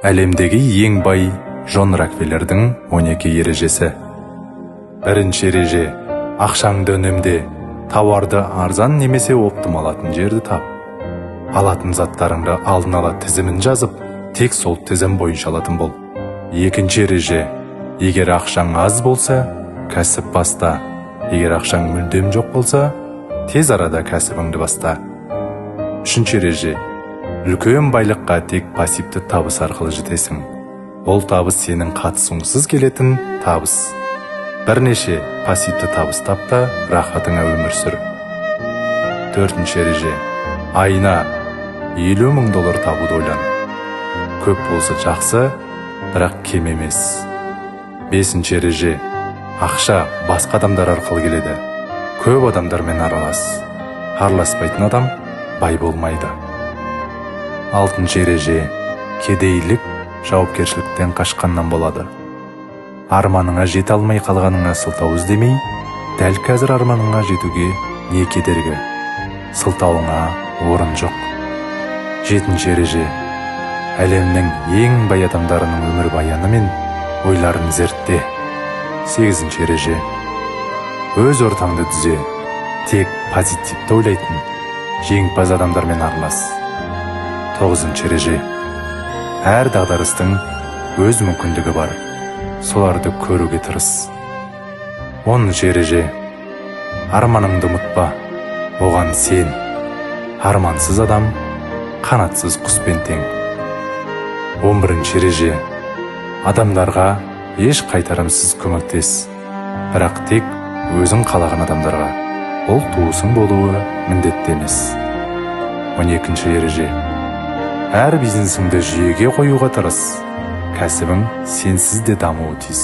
Әлемдегі ең бай Джон Рокфеллердің 12 ережесі. Бірінші ереже: ақшаңды үнемде, тауарды арзан немесе оптым алатын жерді тап. Алатын заттарыңды алдын ала тізімін жазып, тек сол тізім бойынша алатын бол. Екінші ереже: егер ақшаң аз болса, кәсіп баста. Егер ақшаң мүлдем жоқ болса, тез арада кәсібіңді баста. Үшінші ереже: үлкен байлыққа тек пассивті табыс арқылы жетесің. Ол табыс сенің қатысуыңсыз келетін табыс. Бірнеше пассивті табыс тап та рахатыңа өмір сүр. Төртінші ереже: айына $50,000 табуды ойлан. Көп болса жақсы, бірақ кем емес. Бесінші ереже: ақша басқа адамдар арқылы келеді. Көп адамдармен аралас. Араласпайтын адам бай болмайды. Алтыншы ереже: кедейлік жауапкершіліктен қашқаннан болады. Арманыңа жете алмай қалғаныңа сылтау іздемей, дәл қазір арманыңа жетуге не кедергі? Сылтауыңа орын жоқ. Жетінші ереже: әлемнің ең бай адамдарының өмір баяны мен ойларын зертте. Сегізінші ереже: өз ортаңды түзе, тек позитивті ойлайтын, жеңімпаз адамдармен аралас. Тоғызыншы ереже: әр дағдарыстың өз мүмкіндігі бар, соларды көруге тырыс. Оныншы ереже: арманыңды ұмытпа, оған сен. Армансыз адам қанатсыз құспен тең. 11-ші ереже: адамдарға еш қайтарымсыз көмектес, бірақ тек өзің қалаған адамдарға. Ол туысың болуы міндетті емес. 12-ші ереже: әр бизнесіңді жүйеге қоюға тырыс. Кәсібің сенсіз де дамуы тиіс.